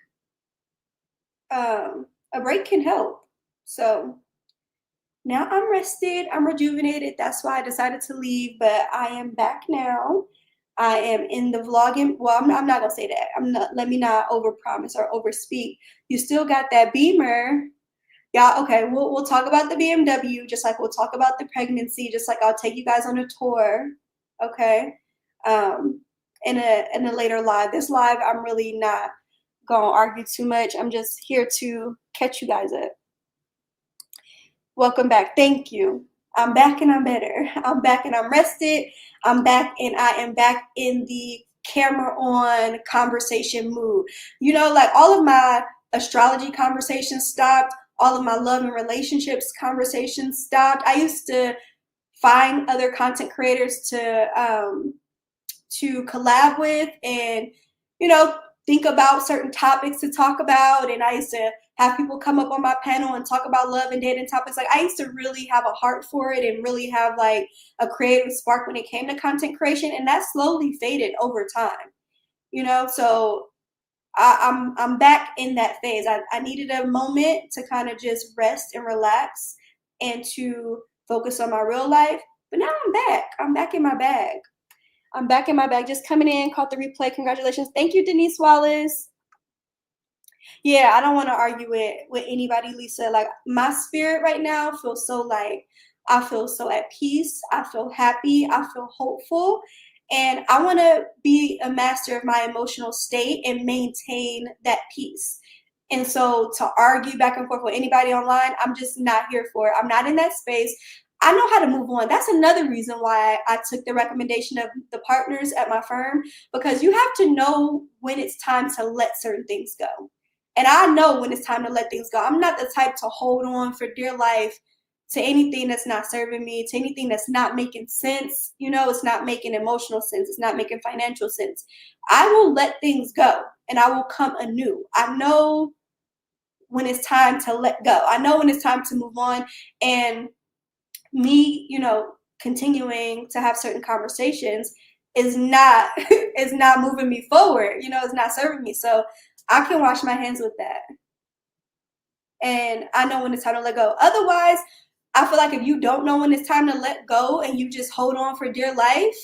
can help. So now I'm rested, I'm rejuvenated. That's why I decided to leave, but I am back now. I am in the vlogging. Well, I'm not gonna say that. Let me not overpromise or overspeak. You still got that Beamer. Yeah, okay, we'll talk about the BMW, just like we'll talk about the pregnancy, just like I'll take you guys on a tour. Okay. In a later live. This live, I'm really not gonna argue too much. I'm just here to catch you guys up. Welcome back. Thank you. I'm back and I'm better. I'm back and I'm rested. I'm back and I am back in the camera on conversation mood. All of my astrology conversations stopped. All of my love and relationships conversations stopped. I used to find other content creators to collab with and, think about certain topics to talk about. And I used to have people come up on my panel and talk about love and dating topics. I used to really have a heart for it and really have a creative spark when it came to content creation. And that slowly faded over time, so I'm back in that phase. I needed a moment to kind of just rest and relax and to focus on my real life. But now I'm back. I'm back in my bag. I'm back in my bag. Just coming in, caught the replay. Congratulations. Thank you, Denise Wallace. Yeah, I don't want to argue with anybody, Lisa. My spirit right now feels I feel so at peace. I feel happy. I feel hopeful. And I want to be a master of my emotional state and maintain that peace. And so to argue back and forth with anybody online, I'm just not here for it. I'm not in that space. I know how to move on. That's another reason why I took the recommendation of the partners at my firm, because you have to know when it's time to let certain things go. And I know when it's time to let things go. I'm not the type to hold on for dear life to anything that's not serving me, to anything that's not making sense. It's not making emotional sense. It's not making financial sense. I will let things go and I will come anew. I know when it's time to let go. I know when it's time to move on. And me, continuing to have certain conversations is not is not moving me forward. It's not serving me. So I can wash my hands with that. And I know when it's time to let go. Otherwise, I feel like if you don't know when it's time to let go and you just hold on for dear life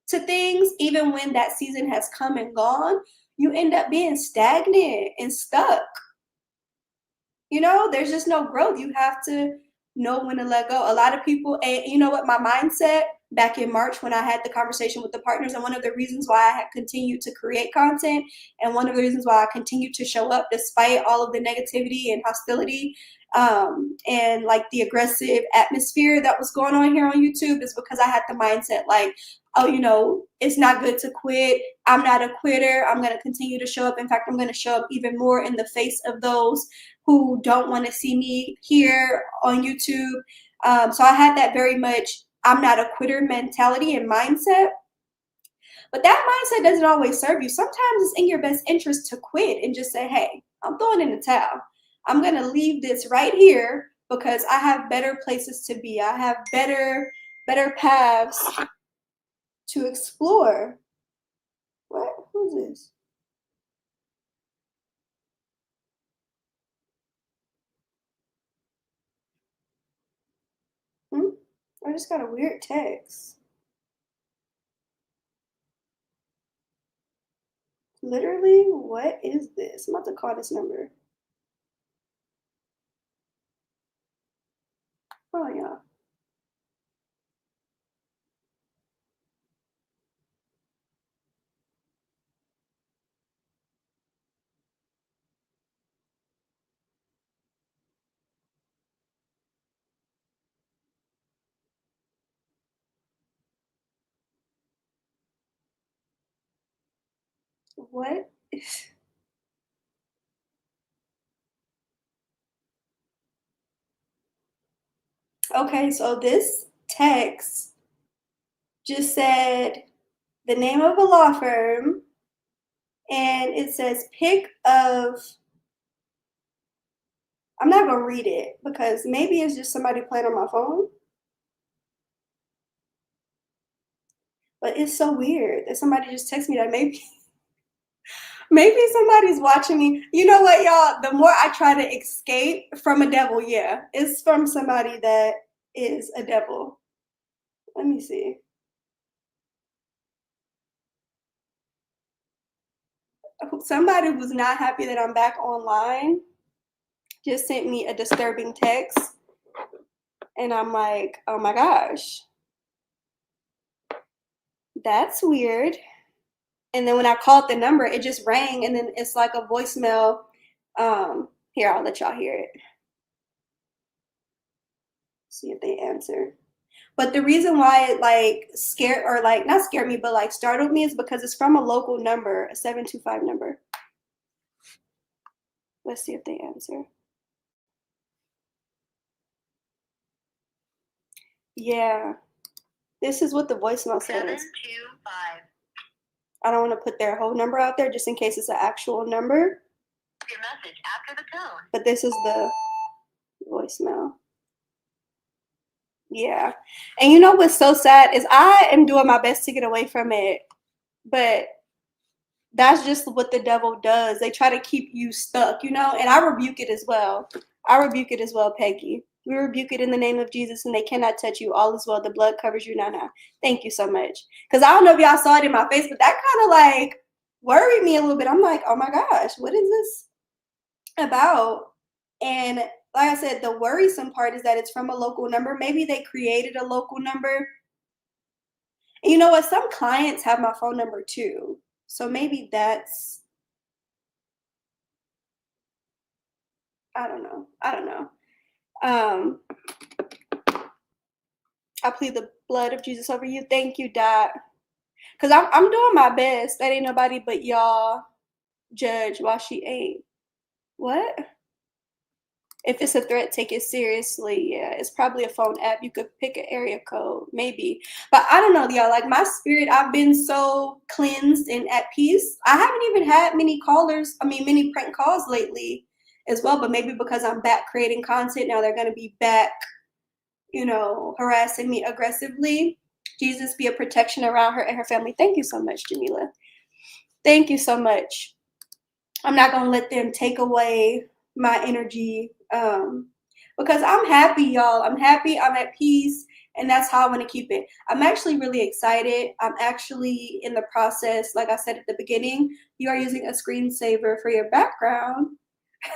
to things, even when that season has come and gone, you end up being stagnant and stuck. There's just no growth. You have to know when to let go. A lot of people, and you know what, my back in March when I had the conversation with the partners. And one of the reasons why I had continued to create content, and one of the reasons why I continued to show up despite all of the negativity and hostility, and like the aggressive atmosphere that was going on here on YouTube, is because I had the mindset like, oh, you know, it's not good to quit. I'm not a quitter. I'm going to continue to show up. In fact, I'm going to show up even more in the face of those who don't want to see me here on YouTube. So I had that very much I'm not a quitter mentality and mindset. But that mindset doesn't always serve you. Sometimes it's in your best interest to quit and just say, hey, I'm throwing in the towel. I'm going to leave this right here because I have better places to be. I have better paths to explore. What? Who's this? I just got a weird text. Literally, what is this? I'm about to call this number. Oh, yeah. What is... Okay, so this text just said the name of a law firm, and it says pick of... I'm not gonna read it because maybe it's just somebody playing on my phone. But it's so weird that somebody just texted me that. Maybe somebody's watching me. You know what, y'all? The more I try to escape from a devil, yeah, it's from somebody that is a devil. Let me see. Somebody who's not happy that I'm back online just sent me a disturbing text. And I'm like, oh my gosh, that's weird. And then when I called the number, it just rang, and then it's like a voicemail. Here, I'll let y'all hear it. See if they answer. But the reason why it like scared, or like not scared me, but like startled me, is because it's from a local number, a 725 number. Let's see if they answer. Yeah, this is what the voicemail says. 725. I don't want to put their whole number out there just in case it's an actual number. Your message after the tone. But this is the voicemail. Yeah. And you know what's so sad is I am doing my best to get away from it, but that's just what the devil does. They try to keep you stuck, you know, and I rebuke it as well. I rebuke it as well, Peggy. We rebuke it in the name of Jesus, and they cannot touch you. All is well. The blood covers you now. Thank you so much. Because I don't know if y'all saw it in my face, but that kind of like worried me a little bit. I'm like, oh my gosh, what is this about? And like I said, the worrisome part is that it's from a local number. Maybe they created a local number. And you know what? Some clients have my phone number too. So maybe that's, I don't know. I plead the blood of Jesus over you. Thank you, Dot. Because I'm doing my best. That ain't nobody but y'all judge while she ain't. What? If it's a threat, take it seriously. Yeah, it's probably a phone app. You could pick an area code, maybe. But I don't know, y'all. Like my spirit, I've been so cleansed and at peace. I haven't even had many prank calls lately as well. But maybe because I'm back creating content now, they're going to be back, you know, harassing me aggressively. Jesus be a protection around her and her family. Thank you so much, Jamila. Thank you so much. I'm not going to let them take away my energy, because I'm happy, y'all. I'm happy. I'm at peace. And that's how I want to keep it. I'm actually really excited. I'm actually in the process. Like I said at the beginning, you are using a screensaver for your background.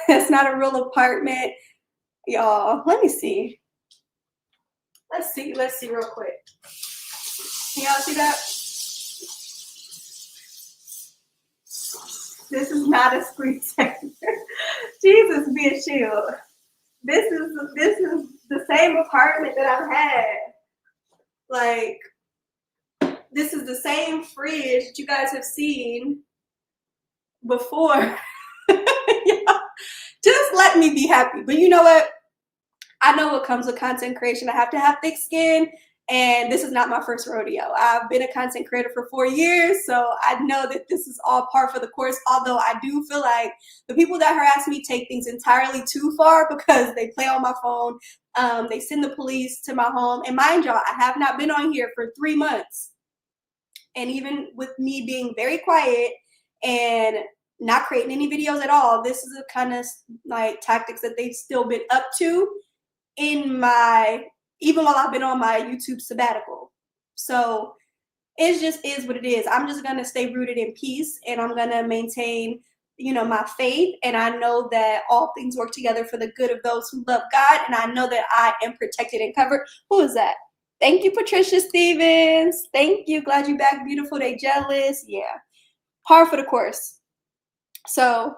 It's not a real apartment, y'all. Let me see. Let's see real quick. Can y'all see that? This is not a screensaver. Jesus be a shield. This is the same apartment that I've had. Like, this is the same fridge that you guys have seen before. Just let me be happy. But you know what? I know what comes with content creation. I have to have thick skin, and this is not my first rodeo. I've been a content creator for 4 years, so I know that this is all par for the course, although I do feel like the people that harass me take things entirely too far because they play on my phone. They send the police to my home. And mind y'all, I have not been on here for 3 months. And even with me being very quiet and not creating any videos at all, this is the kind of like tactics that they've still been up to in my, even while I've been on my YouTube sabbatical. So it just is what it is. I'm just gonna stay rooted in peace, and I'm gonna maintain, you know, my faith. And I know that all things work together for the good of those who love God. And I know that I am protected and covered. Who is that? Thank you, Patricia Stevens. Thank you. Glad you back. Beautiful. They jealous. Yeah. Par for the course. So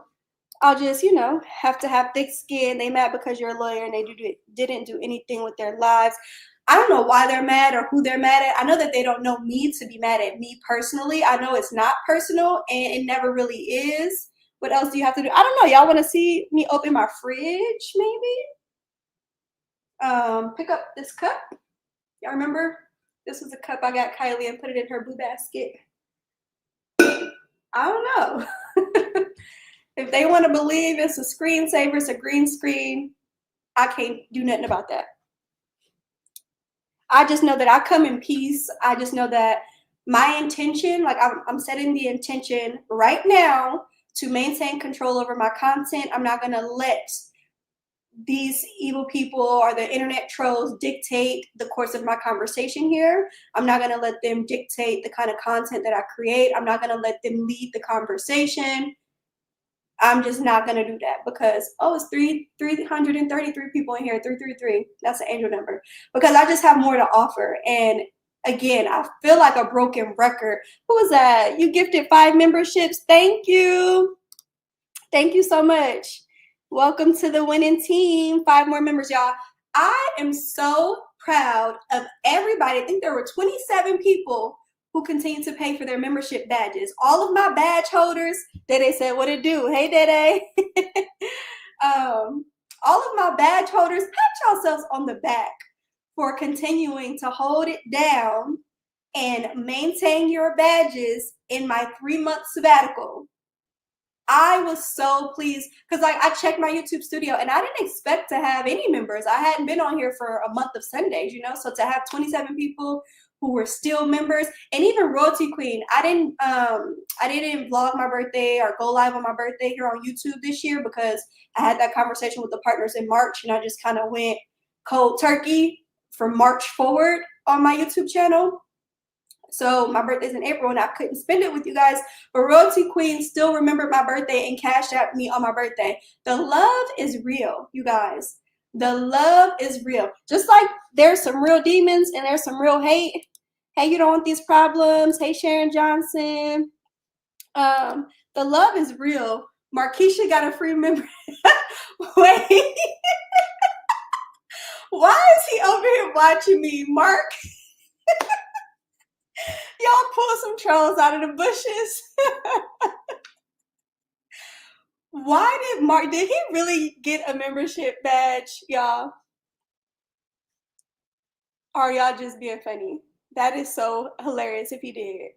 I'll just, you know, have to have thick skin. They mad because you're a lawyer and they didn't do anything with their lives. I don't know why they're mad or who they're mad at. I know that they don't know me to be mad at me personally. I know it's not personal, and it never really is. What else do you have to do? I don't know. Y'all want to see me open my fridge, maybe? Pick up this cup. Y'all remember? This was a cup I got Kylie and put it in her boo basket. I don't know. If they want to believe it's a screensaver, it's a green screen, I can't do nothing about that. I just know that I come in peace. I just know that my intention, like I'm setting the intention right now to maintain control over my content. I'm not going to let these evil people or the internet trolls dictate the course of my conversation here. I'm not going to let them dictate the kind of content that I create. I'm not going to let them lead the conversation. I'm just not going to do that because, oh, it's 333 people in here, 333. That's an angel number. Because I just have more to offer. And again, I feel like a broken record. Who was that? You gifted 5 memberships. Thank you. Thank you so much. Welcome to the winning team. 5 more members, y'all. I am so proud of everybody. I think there were 27 people who continue to pay for their membership badges. All of my badge holders, Dede said, what it do? Hey, Dede. All of my badge holders, pat yourselves on the back for continuing to hold it down and maintain your badges in my 3-month sabbatical. I was so pleased because like I checked my YouTube studio and I didn't expect to have any members. I hadn't been on here for a month of Sundays, you know, so to have 27 people who were still members, and even Royalty Queen. I didn't vlog my birthday or go live on my birthday here on YouTube this year because I had that conversation with the partners in March, and I just kind of went cold turkey from March forward on my YouTube channel. So my birthday's in April and I couldn't spend it with you guys, but Royalty Queen still remembered my birthday and cashed out me on my birthday. The love is real, you guys. The love is real. Just like there's some real demons and there's some real hate. Hey, you don't want these problems. Hey, Sharon Johnson. The love is real. Markeisha got a free member. Wait. Why is he over here watching me, Mark? Y'all pull some trolls out of the bushes. Why did Mark, did he really get a membership badge, y'all? Or are y'all just being funny? That is so hilarious if he did.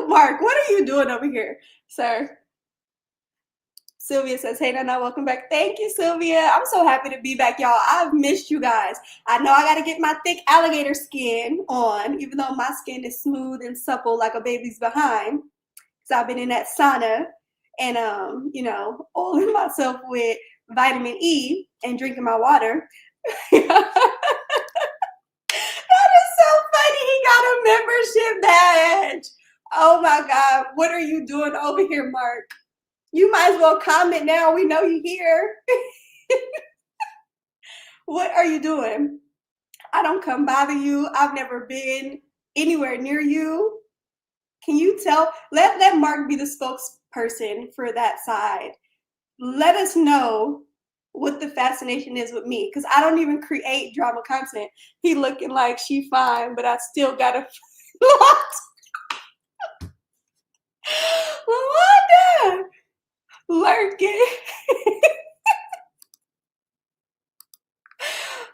Mark, what are you doing over here, sir? Sylvia says, hey, Nana, welcome back. Thank you, Sylvia. I'm so happy to be back, y'all. I've missed you guys. I know I got to get my thick alligator skin on, even though my skin is smooth and supple like a baby's behind. Because I've been in that sauna and, you know, oiling myself with vitamin E and drinking my water. That is so funny. He got a membership badge. Oh, my God. What are you doing over here, Mark? You might as well comment now. We know you're here. What are you doing? I don't come bother you. I've never been anywhere near you. Can you tell? Let Mark be the spokesperson for that side. Let us know what the fascination is with me, because I don't even create drama content. He looking like she fine, but I still got a lot. Wanda lurking.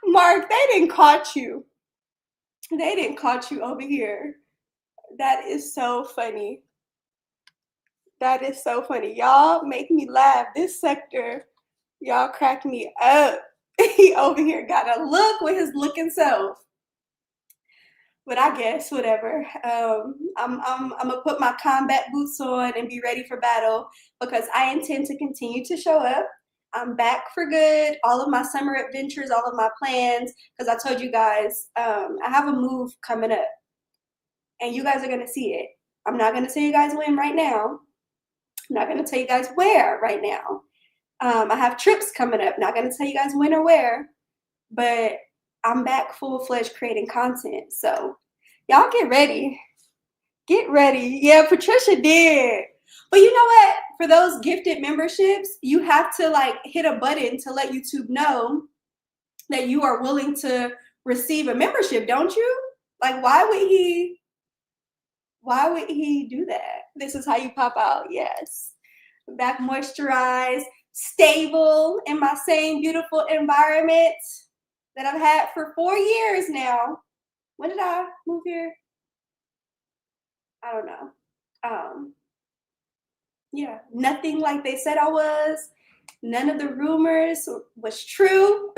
Mark, they didn't caught you. They didn't caught you over here. That is so funny. That is so funny. Y'all make me laugh. This sector, y'all crack me up. He over here got a look with his looking self. But I guess whatever. I'm gonna put my combat boots on and be ready for battle, because I intend to continue to show up. I'm back for good. All of my summer adventures, all of my plans, because I told you guys I have a move coming up, and you guys are gonna see it. I'm not gonna tell you guys when right now. I'm not gonna tell you guys where right now. I have trips coming up. Not gonna tell you guys when or where, but I'm back full-fledged creating content. So y'all get ready. Get ready. Yeah, Patricia did. But you know what? For those gifted memberships, you have to like hit a button to let YouTube know that you are willing to receive a membership, don't you? Like, why would he do that? This is how you pop out. Yes. Back moisturized, stable in my same beautiful environment that I've had for 4 years now. When did I move here? I don't know. Yeah, nothing like they said I was. None of the rumors was true.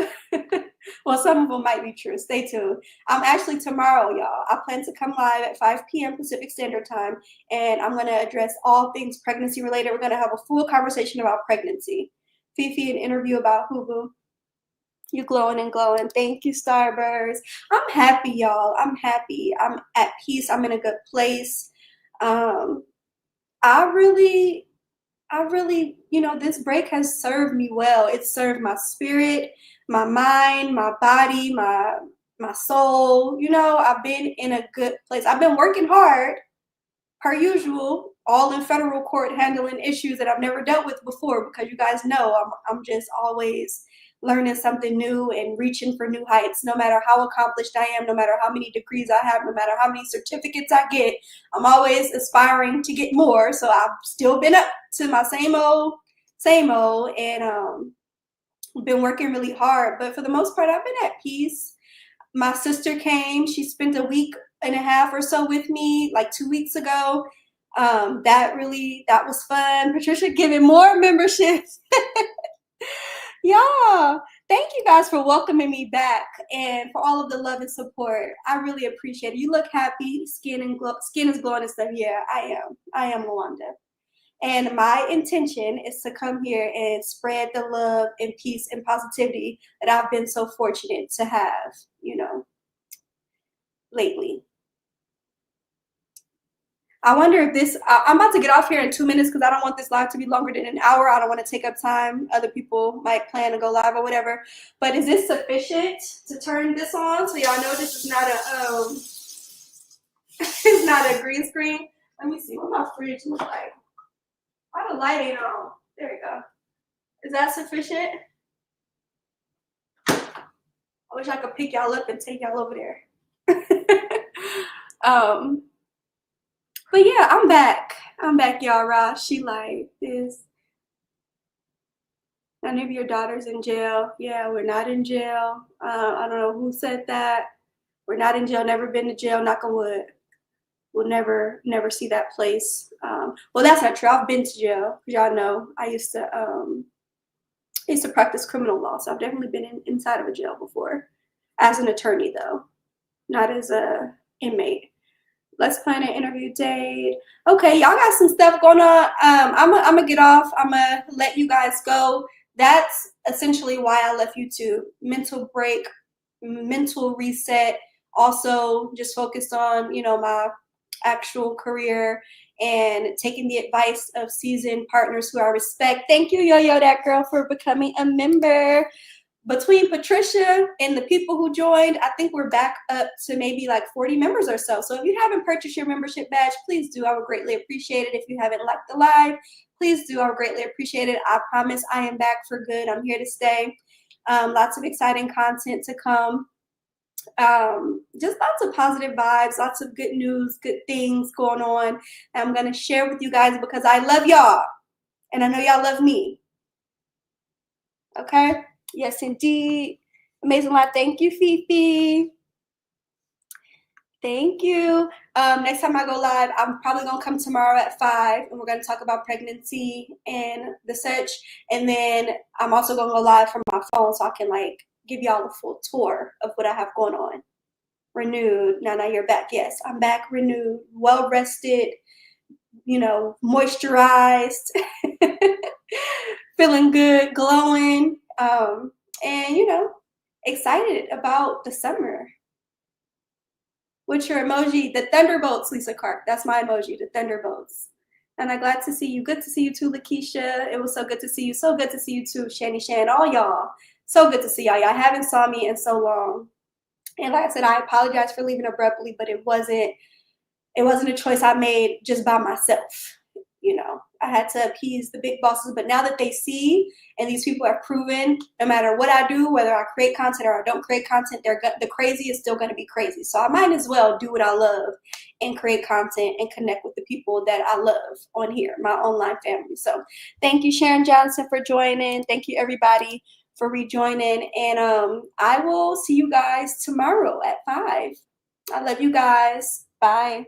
Well, some of them might be true. Stay tuned. Actually tomorrow, y'all, I plan to come live at 5 p.m. Pacific Standard Time, and I'm going to address all things pregnancy related. We're going to have a full conversation about pregnancy. Fifi, an interview about Hubu. You glowing and glowing. Thank you, Starburst. I'm happy, y'all. I'm happy. I'm at peace. I'm in a good place. I really, this break has served me well. It's served my spirit, my mind, my body, my soul. I've been in a good place. I've been working hard, per usual, all in federal court, handling issues that I've never dealt with before, because you guys know I'm just always learning something new and reaching for new heights. No matter how accomplished I am, no matter how many degrees I have, no matter how many certificates I get, I'm always aspiring to get more. So I've still been up to my same old, and been working really hard. But for the most part, I've been at peace. My sister came. She spent a week and a half or so with me, like 2 weeks ago. That was fun. Patricia giving more memberships. Yeah, thank you guys for welcoming me back and for all of the love and support. I really appreciate it. You look happy, skin is glowing and stuff. Yeah, I am Wanda. And my intention is to come here and spread the love and peace and positivity that I've been so fortunate to have, lately. I wonder if I'm about to get off here in 2 minutes, because I don't want this live to be longer than an hour. I don't want to take up time. Other people might plan to go live or whatever. But is this sufficient to turn this on so y'all know this is not a it's not a green screen? Let me see what my fridge looks like. Why the light ain't on? There we go. Is that sufficient? I wish I could pick y'all up and take y'all over there. But yeah, I'm back. Y'all. Ra, she like this. None of your daughters in jail. Yeah, we're not in jail. I don't know who said that. We're not in jail. Never been to jail. Knock on wood. We'll never see that place. Well, that's not true. I've been to jail. Y'all know I used to practice criminal law, so I've definitely been inside of a jail before, as an attorney though, not as a inmate. Let's plan an interview date. Okay, y'all got some stuff going on. I'm gonna get off. I'm gonna let you guys go. That's essentially why I left YouTube. Mental break, mental reset. Also, just focused on my actual career and taking the advice of seasoned partners who I respect. Thank you, Yo-Yo That Girl, for becoming a member. between Patricia and the people who joined, I think we're back up to maybe like 40 members or so. So if you haven't purchased your membership badge, please do. I would greatly appreciate it. If you haven't liked the live, please do. I would greatly appreciate it. I promise I am back for good. I'm here to stay. Lots of exciting content to come. Just lots of positive vibes, lots of good news, good things going on. I'm going to share with you guys because I love y'all. And I know y'all love me. Okay? Yes, indeed. Amazing lot. Thank you, Fifi. Thank you. Next time I go live, I'm probably going to come tomorrow at 5, and we're going to talk about pregnancy and the such. And then I'm also going to go live from my phone so I can like give y'all a full tour of what I have going on. Renewed. Now you're back. Yes, I'm back, renewed, well rested, you know, moisturized, feeling good, glowing, and you know, excited about the summer. What's your emoji? The thunderbolts, Lisa Clark. That's my emoji, the thunderbolts. And I'm glad to see you. Good to see you too, Lakeisha. It was so good to see you. So good to see you too, Shani Shan. All y'all. So good to see y'all. Y'all haven't saw me in so long. And like I said, I apologize for leaving abruptly, but it wasn't a choice I made just by myself. You know, I had to appease the big bosses, but now that they see, and these people have proven, no matter what I do, whether I create content or I don't create content, the crazy is still going to be crazy. So I might as well do what I love and create content and connect with the people that I love on here, my online family. So thank you, Sharon Johnson, for joining. Thank you, everybody, for rejoining. And I will see you guys tomorrow at 5. I love you guys. Bye.